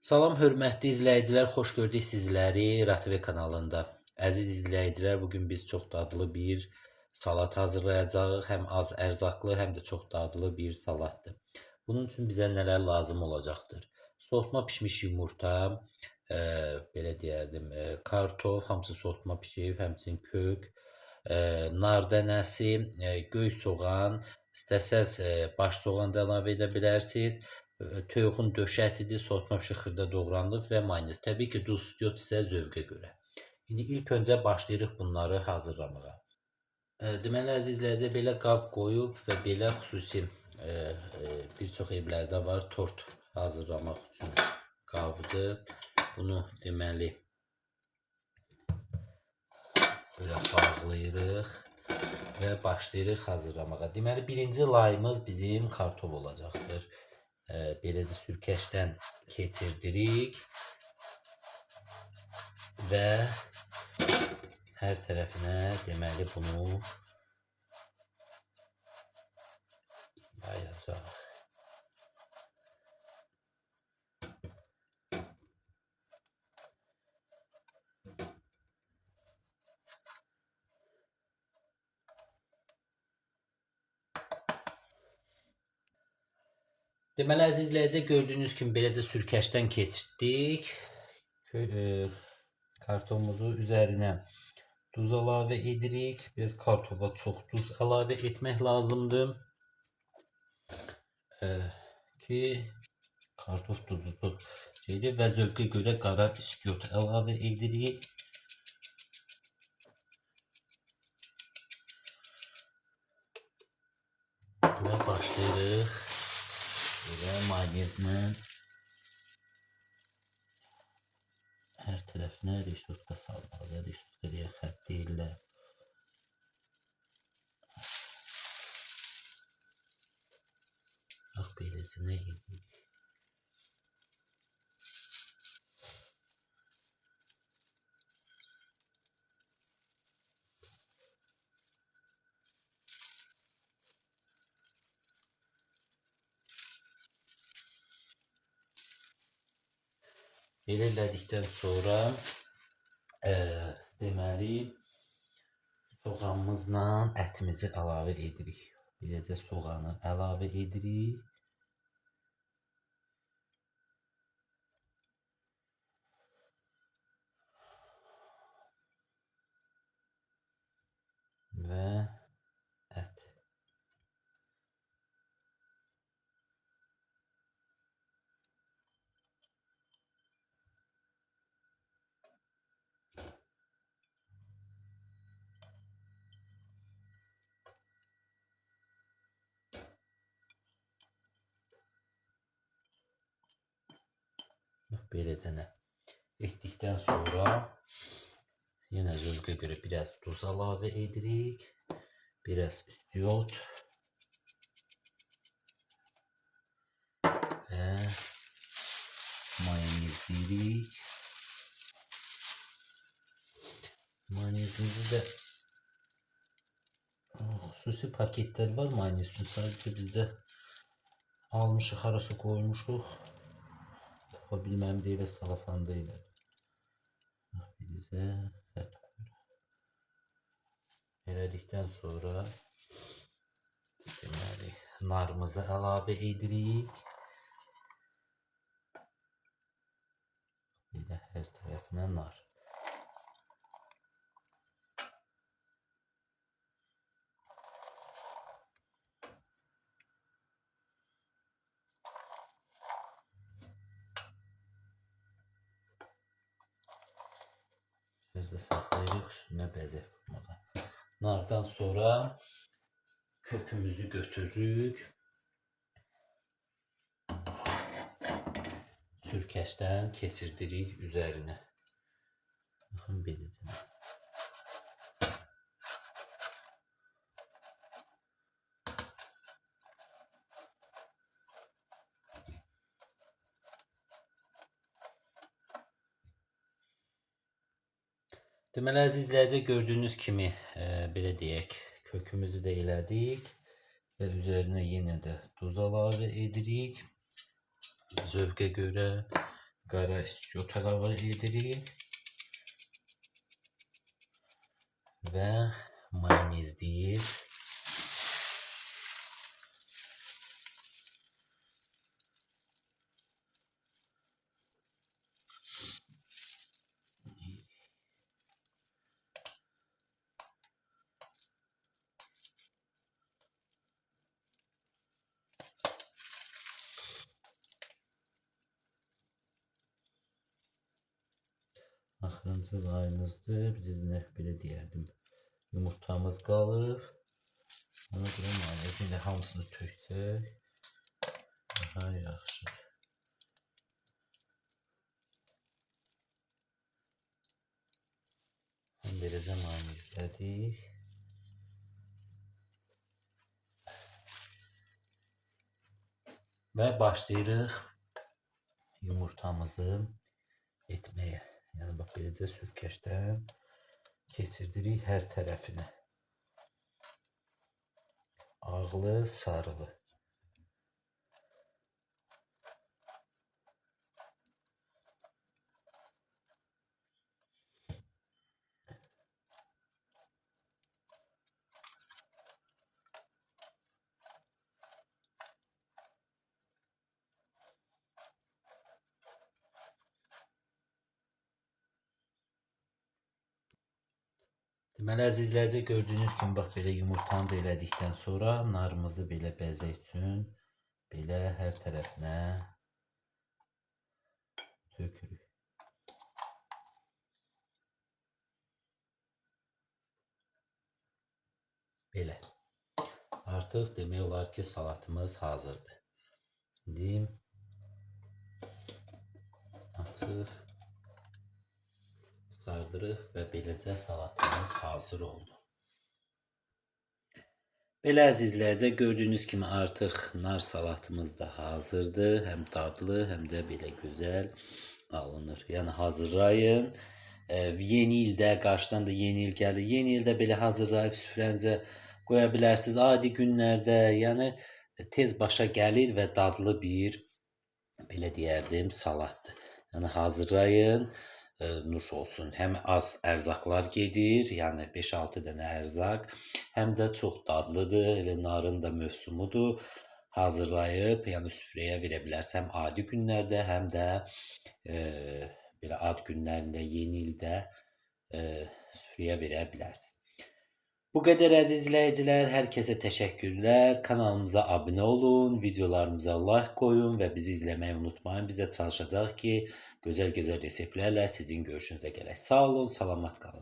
Salam hörmətli izləyicilər, xoş gördük sizləri RTV kanalında. Əziz izləyicilər, bugün biz çox dadlı bir salat hazırlayacağıq. Həm az ərzaqlı, həm də çox dadlı bir salatdır. Bunun üçün bizə nələr lazım olacaqdır? Soğutma pişmiş yumurta, belə deyərdim, kartof, hamısı soğutma pişib, həmçinin kök, nar dənəsi, göy soğan, istəsəz baş soğan da əlavə edə bilərsiniz. Toyuğun döşü ətidir, soğutma pişik xırda doğranılıb və mayonez. Təbii ki, duz istiot isə zövqə görə. İndi ilk öncə başlayırıq bunları hazırlamağa. Deməli, əziz izləyicilər, belə qab qoyub və belə xüsusi bir çox evlərdə var tort hazırlamaq üçün qabdır. Bunu deməli belə bağlayırıq və başlayırıq hazırlamağa. Deməli, birinci layımız bizim kartof olacaqdır. Beləcə sürkəşdən keçirdirik və hər tərəfinə deməli bunu yayacaq. Deməli, əziz izləyicilər, gördüyünüz kimi beləcə sürkəşdən keçirdik. Kartofumuzu üzərinə duz əlavə edirik. Biz kartofa çox duz əlavə etmək lazımdır ki, kartof duzudur şeydir və zövqə görə qara istiot əlavə edirik. Və başlayırıq belə mayonezlə hər tərəfinə reşotka salmağa. Reşotka deyə xətt deyirlər. Bax, beləcə nə edirik. Belə elədikdən sonra deməli soğanımızla ətimizi əlavə edirik. Beləcə soğanı əlavə edirik. Və ət. Beləcə etdikdən sonra yenə zövqə görə biraz duz əlavə edirik. Biraz istiot və mayonezləyirik. Mayonezimizi də xüsusi paketlər var mayonez üçün. Sadəcə bizdə almışıq, harasa qoymuşuq. Tapa bilməm deyilə, salafanda ilə. Bizə xət qoyuruq. Elədikdən sonra deməli narımızı əlavə edirik. Belə hər tərəfinə nar. Biz də saxlayırıq üstünə bəzək vurmağa. Nardan sonra kökümüzü götürürük. Sürkəşdən keçirdirik üzərinə. Baxın, beləcə. Deməli, əziz izləyicilər, gördüyünüz kimi belə deyək, kökümüzü də elədik və üzərinə yenə də duz əlavə edirik. Zövqə görə qara istiot əlavə edirik və mayonez deyil. Axırıncı layımızdır. Bizə belə deyərdim. Yumurtamız qalır. Ona görə mayonezin ilə hamısını töksək daha yaxşıdır. Beləcə mayonezlədik. Və başlayırıq yumurtamızı etməyə. Yəni bax beləcə sürkəşdən keçirdirik hər tərəfinə. Ağlı, sarılı. Deməli, əzizlərcə gördüyünüz kimi, bax, belə yumurtanı da elədikdən sonra narımızı belə bəzək üçün belə hər tərəfinə tökürük. Belə. Artıq demək olar ki, salatımız hazırdır. İndi açıq çıxardırıq və beləcə salatımız hazır oldu. Belə əzizlərcə gördüyünüz kimi artıq nar salatımız da hazırdır. Həm dadlı, həm də belə gözəl alınır. Yəni hazırlayın. Yeni ildə, qarşıdan da yeni il gəlir. Yeni ildə belə hazırlayıb süfrənizə qoya bilərsiniz. Adi günlərdə, yəni tez başa gəlir və dadlı bir, belə deyərdim, salatdır. Yəni hazırlayın, nuş olsun. Həm az ərzaqlar gedir, yəni 5-6 dənə ərzaq, həm də çox dadlıdır. Elə narın da mövsumudur. Hazırlayıb, yəni süfrəyə verə bilərsiniz. Həm adi günlərdə, həm də belə ad günlərində, yeni ildə süfrəyə verə bilərsiniz. Bu qədər əziz izləyicilər, hər kəsə təşəkkürlər. Kanalımıza abunə olun, videolarımıza like qoyun və bizi izləməyi unutmayın. Biz də çalışacağıq ki, gözəl-gözəl reseptlərlə sizin görüşünüzə gələk. Sağ olun, salamat qalın.